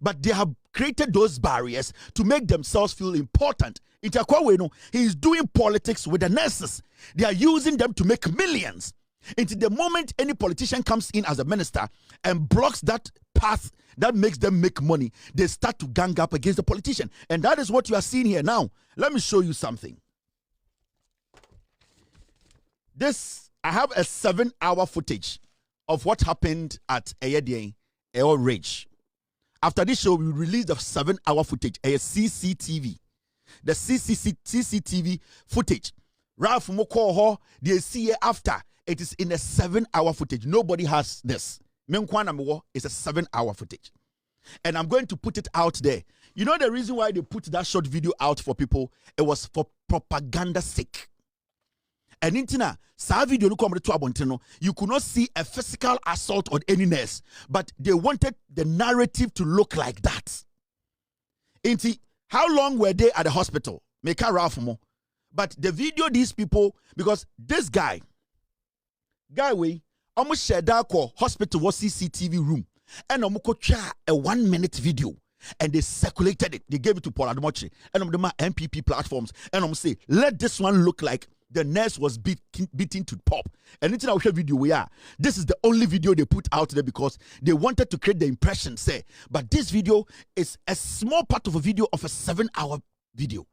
But they have created those barriers to make themselves feel important. He is doing politics with the nurses. They are using them to make millions. Into the moment any politician comes in as a minister and blocks that path that makes them make money, they start to gang up against the politician. And that is what you are seeing here now. Let me show you something. I have a 7-hour footage of what happened at Eyedien, Eo Ridge. After this show, we released the 7-hour footage, a CCTV. The CCTV footage. Ralph Mokoho, they see it after. It is in a 7-hour footage. Nobody has this. It's a 7-hour footage. And I'm going to put it out there. You know the reason why they put that short video out for people? It was for propaganda sake. And intina, sa video you could not see a physical assault on any nurse, but they wanted the narrative to look like that. Inti, how long were they at the hospital? Make a Ralph mo. But the video, these people, because this guy we almost shared that hospital was CCTV room, and a 1-minute video, and they circulated it. They gave it to Paul Ademochi and the MPP platforms, and say, let this one look like the nurse was beaten to pop. And it's our video we are. This is the only video they put out there because they wanted to create the impression, say. But this video is a small part of a video of a 7-hour video.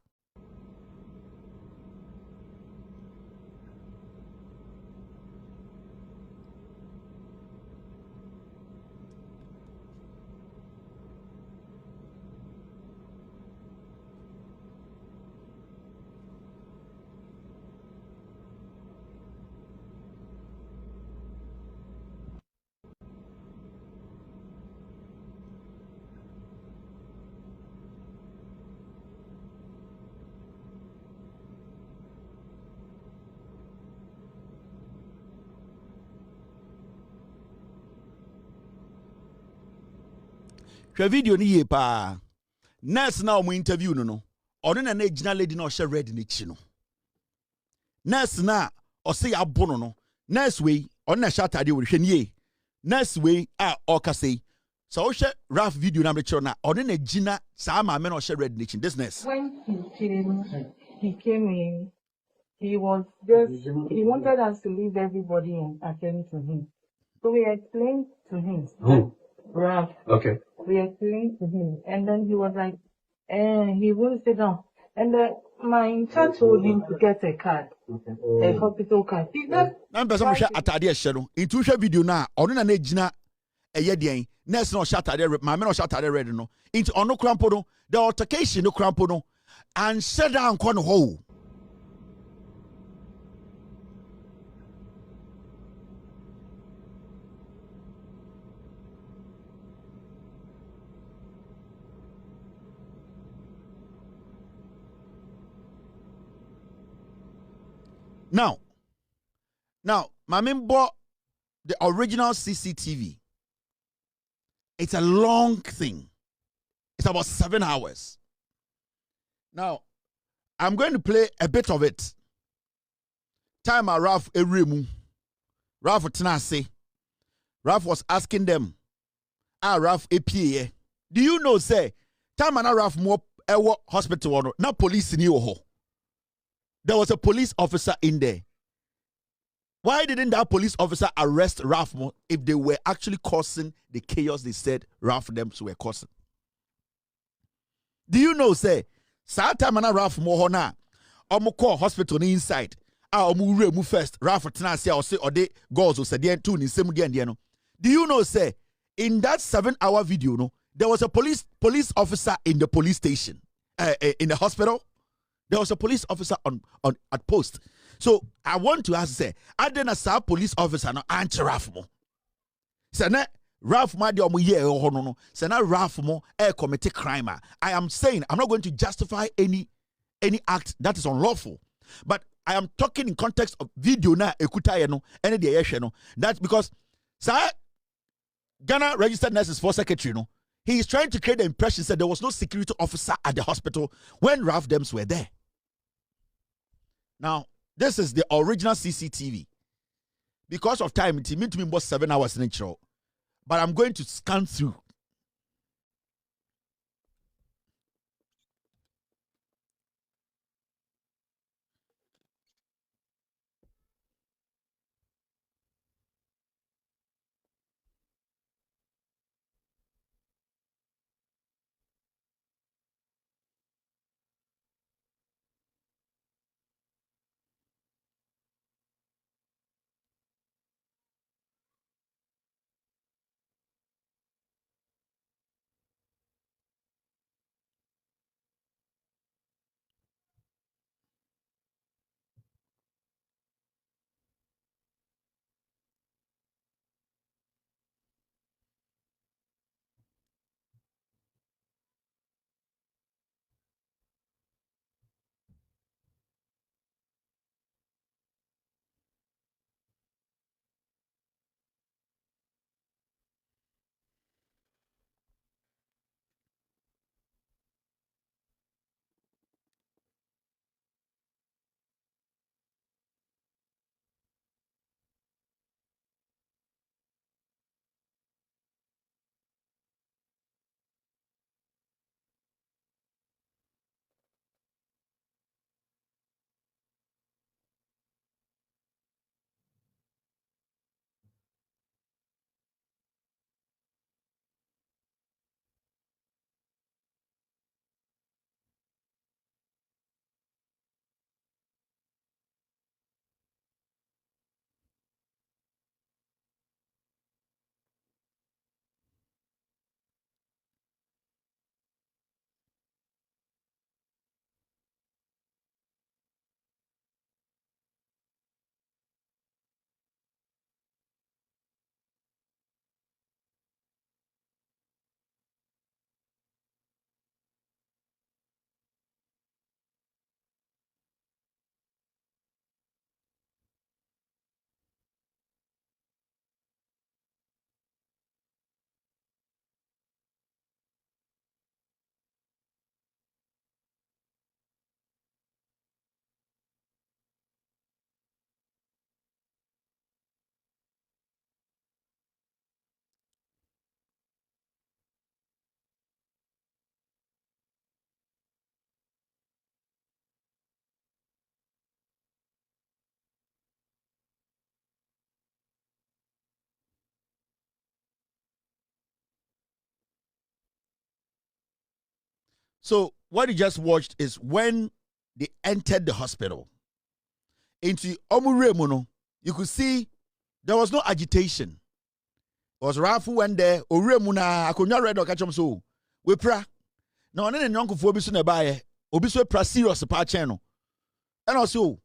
The video ni ye pa. Nurse na omo interview no. Ono na original lady na she red ni chi no. Nurse na o say abono no. Nurse we ono na shata de we hwe ni ye. Nurse we o ka say. So o she rough video na me chiro na ono na gina sa ma me na o she red ni chi. This nurse. When he came in, he wanted us to leave everybody and attend to him. So we explained to him. Ralph. Okay. We explained to him, and then he was like, he wouldn't sit down. And my intern told him to get a card, a hospital card. I'm person share atade share into share video na ono na gina eyedien nurse no share atade ma me no share atade red no into ono krampo no the altercation no krampo no and share down kon ho. Now, my bought the original CCTV. It's a long thing. It's about 7 hours. Now, I'm going to play a bit of it. Time Ralph Eremu. Ralph Tenase. Ralph was asking them, Ralph APA. Do you know, say, time Ralph more hospital, not police in you. There was a police officer in there. Why didn't that police officer arrest Ralph Mo if they were actually causing the chaos they said Ralph them were causing? Do you know, say, Satamana Ralph Mo na call hospital inside. Omu first, Ralph Tanasi or say or they goes or said the two in same no. Do you know, say, in that 7-hour video, no, there was a police officer in the police station, in the hospital. There was a police officer at post. So I want to ask, say, I didn't say police officer no answer Ralph Mo. Say na Ralph ma de omo ye ho no. Say na Ralph Mo commit crime. I am saying I'm not going to justify any act that is unlawful. But I am talking in context of video na ekuta ye no ene de ye no. That's because sir Ghana Registered Nurses Force Secretary no. He is trying to create the impression that there was no security officer at the hospital when Ralph Dems were there. Now, this is the original CCTV. Because of time, it meant to be about 7 hours in intro. But I'm going to scan through. So what you just watched is when they entered the hospital. Into Omuremono, you could see there was no agitation. It was Rafu went there, Oremuna, Akonya Red or Kachom so. We pra. Now, then, uncle for Bisun Abaye, Obiso pra serious pa channel. And also,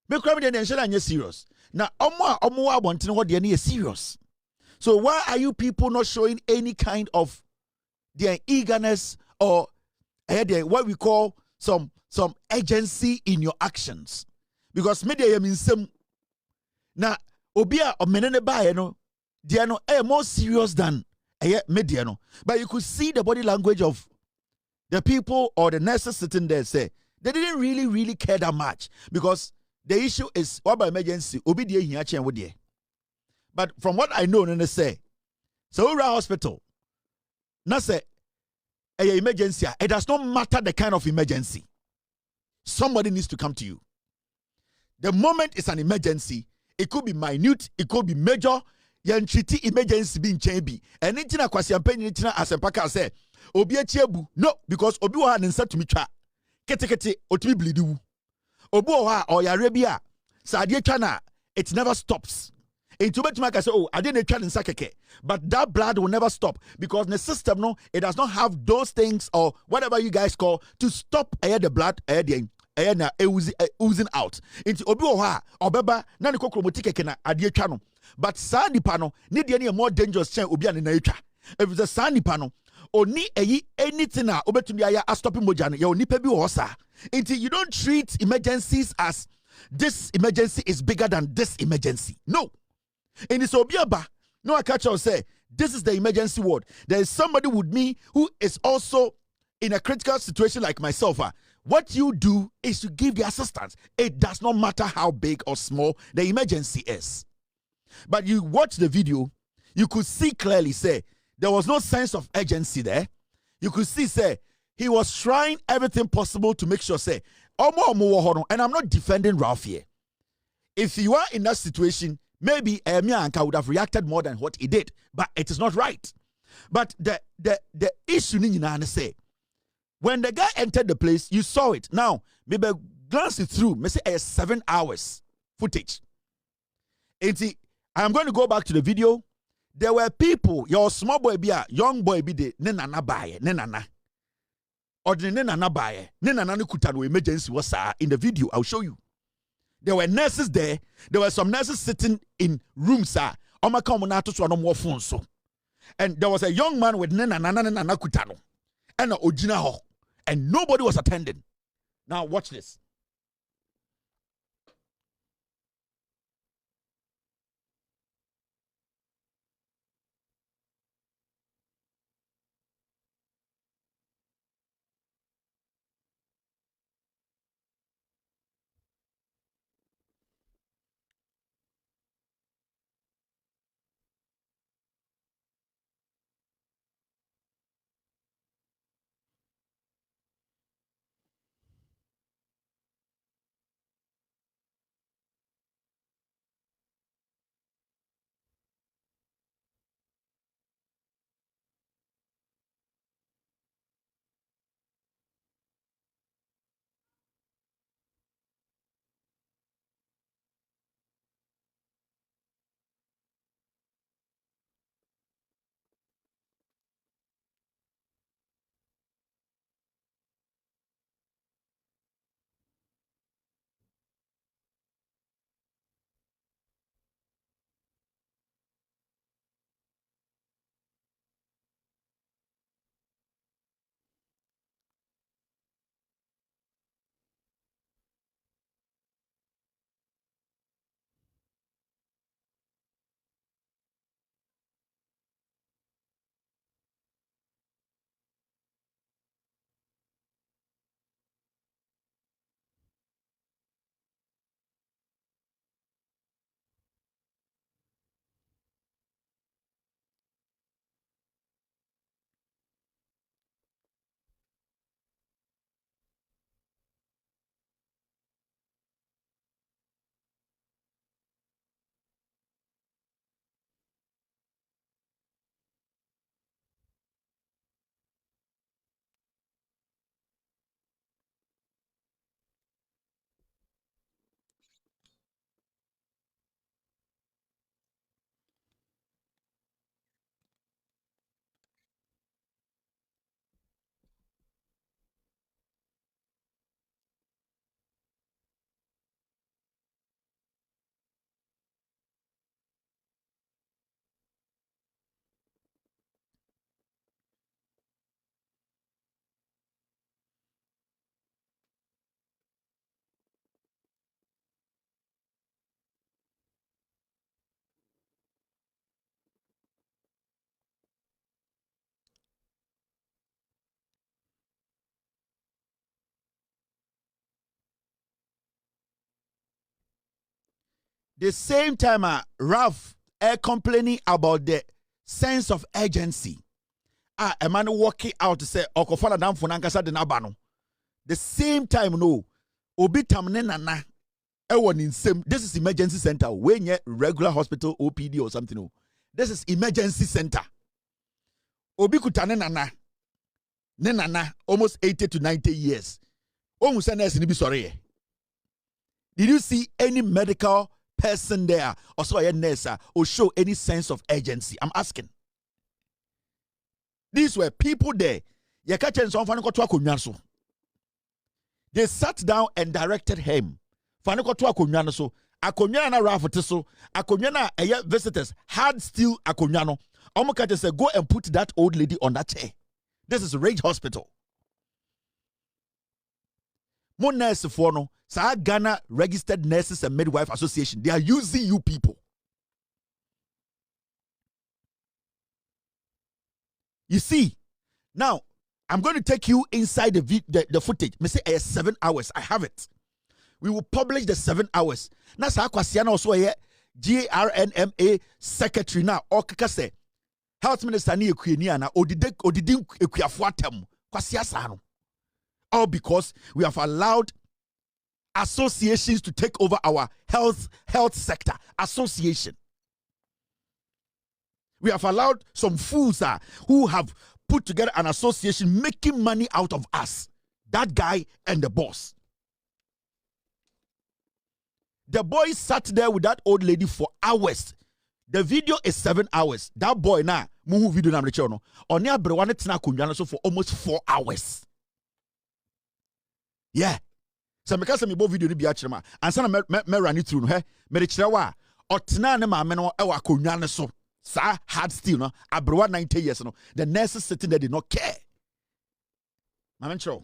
make crime then shall serious. Now, Omwa want to know what they are serious. So, why are you people not showing any kind of their eagerness or what we call some urgency in your actions? Because media means some now obia or menene ba no they are no more serious than media no. But you could see the body language of the people or the nurses sitting there say they didn't really care that much because the issue is what by emergency obi dey hia chen wo dey. But from what I know no say so we hospital na say emergency it does not matter the kind of emergency. Somebody needs to come to you. The moment it's an emergency, it could be minute, it could be major. Yan treaty emergency being chambi. And it's not kwasi ampenyi tina asempaka say obi echebu. No, because obi wa ninsa to mitwa. Kete otimi blidu. Obi wa or Arabia. Sa adie chana it never stops. Into betumaka say oh I didn't try ninsa keke. But that blood will never stop because the system no it does not have those things or whatever you guys call to stop the blood oozing out. Into obi oha obeba na ne kokromoti keke na adie twa no. But sa nipa no ne de ne more dangerous chen obi an na etwa. If the sa nipa no oni anything a obetumi aya stopping moja no ye onipa bi wo sa. Into you don't treat emergencies as this emergency is bigger than this emergency. No. In this obiaba no I catch or say this is the emergency ward. There is somebody with me who is also in a critical situation like myself. What you do is to give the assistance. It does not matter how big or small the emergency is. But you watch the video, you could see clearly, say, there was no sense of urgency there. You could see, say, he was trying everything possible to make sure, say, and I'm not defending Ralph here. If you are in that situation, maybe Anka would have reacted more than what he did, but it is not right. But the issue, say, when the guy entered the place, you saw it. Now, maybe glance it through. Maybe say 7 hours footage. And I'm going to go back to the video. There were people, your small boy be a young boy be the nenana baye, nenana. Or the nenana baye, nenana kutano emergency was in the video. I'll show you. There were nurses there. There were some nurses sitting in rooms. And there was a young man with nenana kutano. And ojina and nobody was attending. Now watch this. The same time, Ralph complaining about the sense of urgency. A man walking out to say, Okofala down for Nankasa de Nabano. The same time, no, Obi Tamne Nana. This is emergency center. When you regular hospital OPD or something. No. This is emergency center. Obi Kutane Nana. Nenana, almost 80 to 90 years. Sorry. Did you see any medical person there or so a nurse or show any sense of urgency? I'm asking. These were people there. They sat down and directed him. Visitors had still Akonyano. Omokate said, go and put that old lady on that chair. This is Rage Hospital. More nurses for no. Ghana Registered Nurses and Midwife Association. They are using you people. You see, now I'm going to take you inside the footage. Me say 7 hours. I have it. We will publish the 7 hours. Now, sa kwasiana also a GRNMA secretary now. Okaka say Health Minister ni ekuenia na odidin ekuafo atem. Kwasia sa no. All because we have allowed associations to take over our health sector. Association. We have allowed some fools who have put together an association making money out of us. That guy and the boss. The boy sat there with that old lady for hours. The video is 7 hours. That boy now, muhu video na mreche no. Oni abrewane tina kunwa so for almost 4 hours. Yeah. So me kasa me bo video ni bi a kire ma. Ansa na me run it through no he. Me de kire wa otena ne ma me no e wa kunwa ne so. Sa hard still no. Abrewa 90 years no. The nurses sitting there did not care. Ma men kire.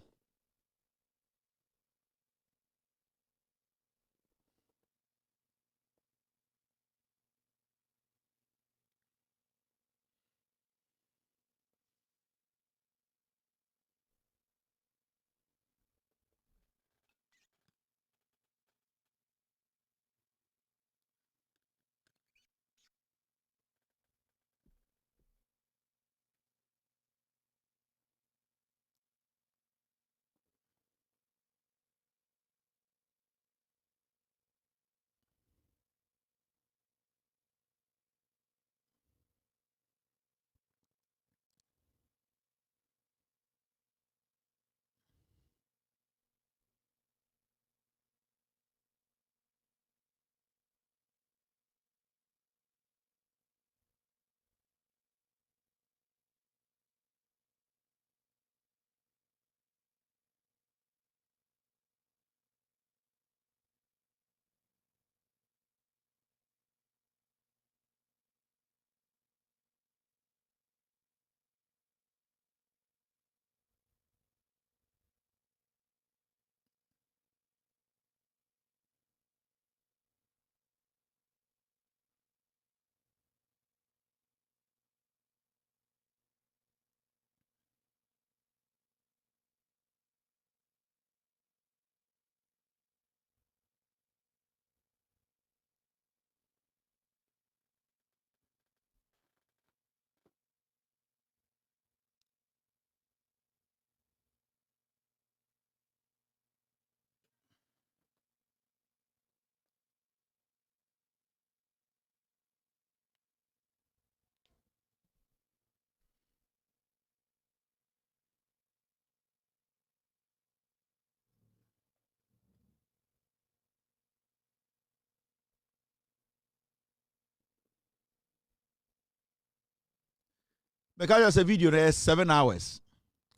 Because there's a video there, 7 hours.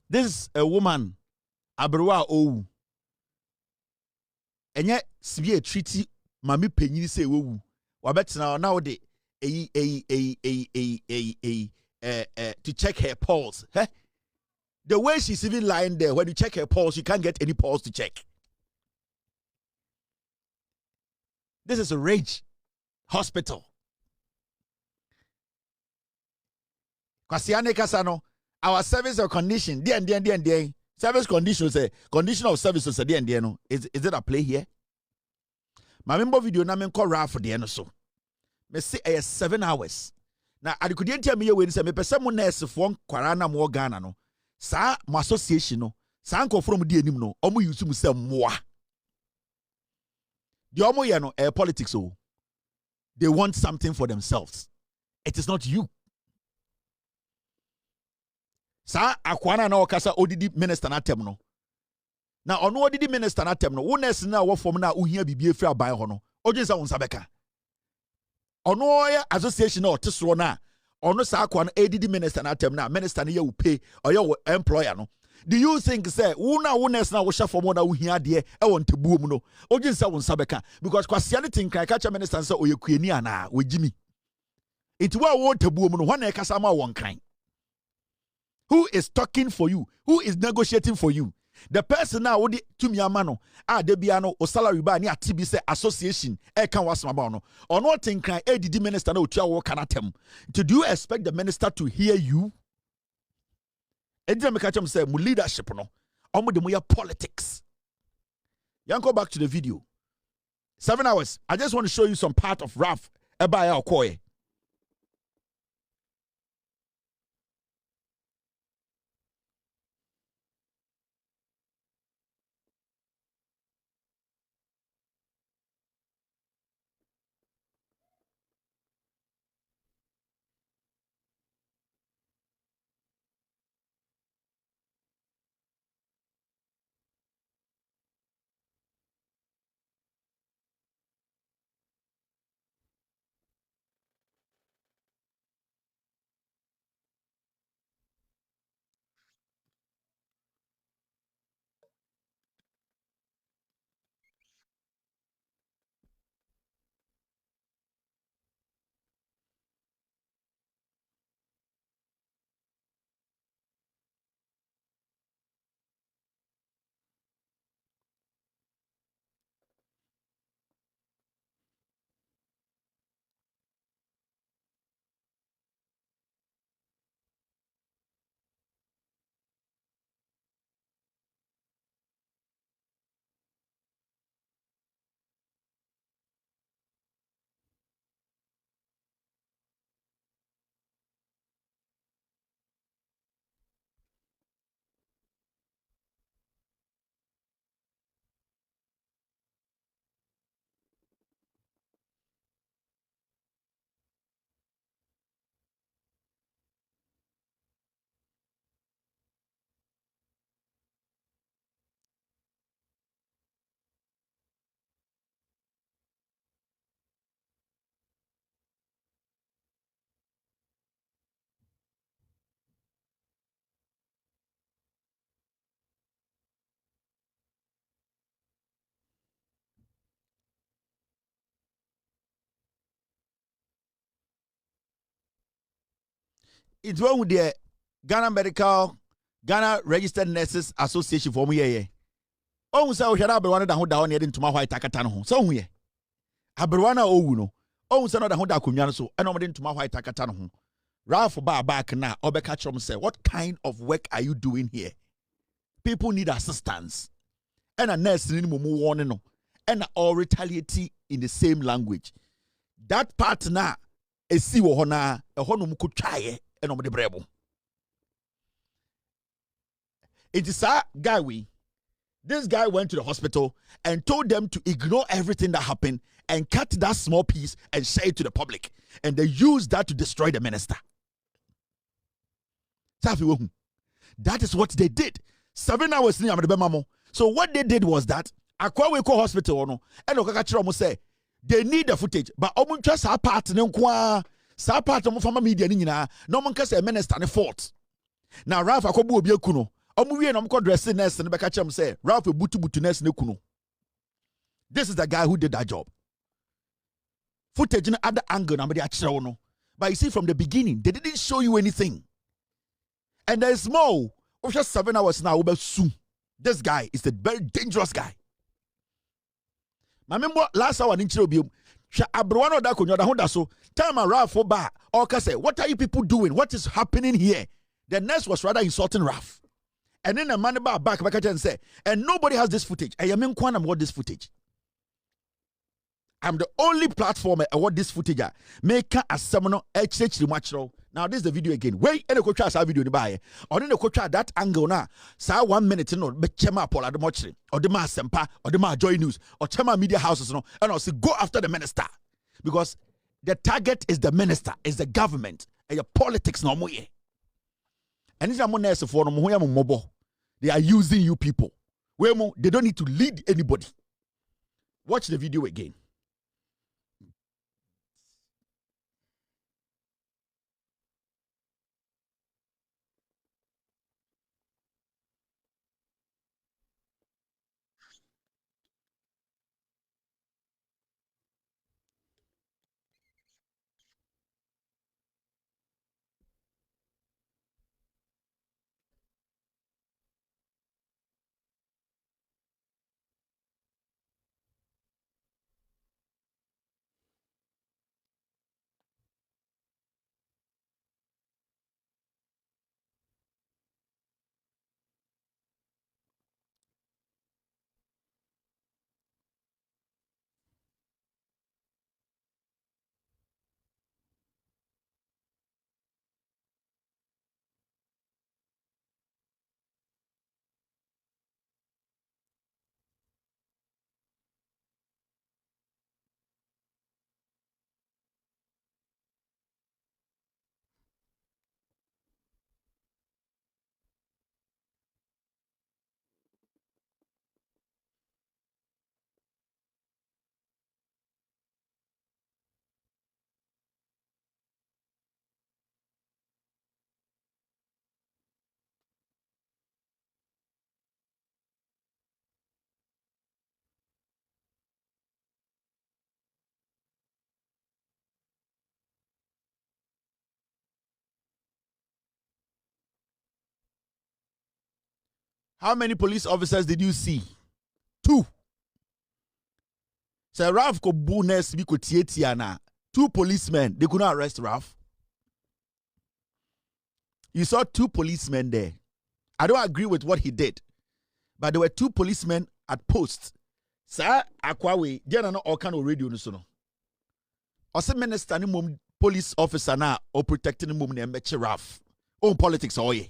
This is a woman, Abrewa Owu. And yet, severe treaty, Mami Penny say, Woo. Wabet now de to check her pulse. Huh? The way she's even lying there, when you check her pulse, you can't get any pulse to check. This is a Rage Hospital. Kwasiane Kasano, our service or condition, service conditions, condition of services, is it a play here? My member video na men call Ralph for the end so. Me say 7 hours. Now I could tell me when say me person mo nurse for kwarana mo Ghana no. Sa mo association no. Sa anko from di anim no. Omo use mu say moa. The omo ye no politics oh. They want something for themselves. It is not you. Sa akwana na okasa odidi minister na tem no. Na ono odidi minister na tem no. Wo nurse na wo form na uhia bibie fra ban ho no. Oje sa wonsa beka. Ono ya association na otesoro na ono sa akwana edidi minister na tem na minister na ye wo pay or your employer no. Do you think say una nurse na wo sha form na uhia de e won tebuo mu no. Oje sa wonsa beka because kwasiality nkan ka cha minister say oyekuani ana wogimi. It wa wo tebuo mu no ho na e kasa ma won kan. Who is talking for you? Who is negotiating for you? The person now wodi tumi amano debiano o salary ba ni atibi say association e kan wasma ba no. Ono tinkran didi minister na otua wo kanatem. Do you expect the minister to hear you? Edina me catch say mu leadership no. Omo de mo ya politics. Yanko back to the video. 7 hours. I just want to show you some part of Ralph Ebaya Okoye. It's one with the Ghana Registered Nurses Association for me. Oh, so shall I be one of the who down here into my white takatano. So we Aberwana Owuno. Oh, so not a Honda Kunyan so and over into my white takatano. Ralph bar back now, Obekachom say, what kind of work are you doing here? People need assistance. And a nurse in Mumu warning and all retaliate in the same language. That part now is see wohona a honum could try and on the brebo. It is a guy this guy went to the hospital and told them to ignore everything that happened and cut that small piece and share it to the public. And they used that to destroy the minister. That is what they did. 7 hours in the So what they did was that Akwa Weko Hospital and Okakachiro say they need the footage, but omun just our part sa part of former media no man can say minister ne fault. Now Ralph Akobu obi kuno. Omuwie no mko dress nurse ne beka chem say Ralph butu nurse ne kuno. This is the guy who did that job. Footage in other angle na me achire no. But you see from the beginning they didn't show you anything. And there is more. Just 7 hours now soon. This guy is a very dangerous guy. My member last hour in Chirobium. Abruano da kunyo da honda so time Ralph for bar or say what are you people doing? What is happening here? The nurse was rather insulting Ralph. And then the man back and say, and nobody has this footage. I am in quantum what this footage. I'm the only platform I want this footage. Make a seminar HH. Now this is the video again. Wait, and the coach has a video in the buy. Or in the coach that angle now. Sa 1 minute no be chema Paul the much or the ma sempa or the ma joy news or chema media houses no and also go after the minister because the target is the minister, is the government, and your politics no more. And it's a money for no they are using you people. They don't need to lead anybody. Watch the video again. How many police officers did you see? 2. So Ralph ko bonus bi ko tietiana. 2 policemen, they could not arrest Ralph. You saw 2 policemen there. I don't agree with what he did, but there were 2 policemen at post. Sir, Akwawe, they are not all kind of radio no so no. Ose minister ni mum police officer na or protecting mum na meche Ralph. On politics oye.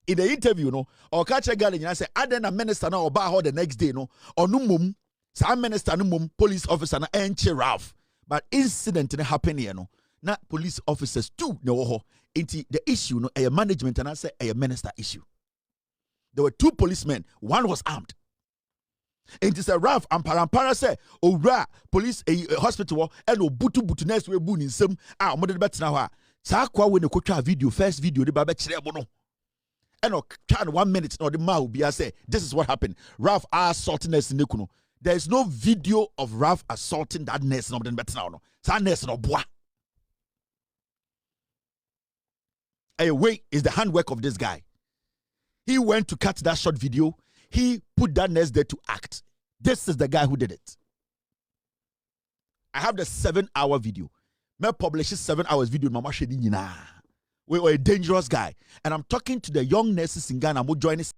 In the interview, no, or catch a girl and say, I then a minister now about the next day, no, or no mum, some minister no mum, police officer na enche Ralph. But incident happen here, no, not police officers too, no, into the issue, no, a management and I say a minister issue. There were 2 policemen, one was armed. And it's a Ralph and Parampara say, oh, police a hospital and oh, butu next we boon in some, mother bet now. Sakwa when the coach video, first video, the baby chirebono. And no 1 minute no the ma will be I say this is what happened. Ralph assaulting nurse in Nekuno. There is no video of Ralph assaulting that nurse no better now. That nurse no boy. A way is the handwork of this guy. He went to cut that short video. He put that nurse there to act. This is the guy who did it. I have the 7-hour video. Me publish 7 hours video in Mama Shedi Nina. We were a dangerous guy. And I'm talking to the young nurses in Ghana who join us.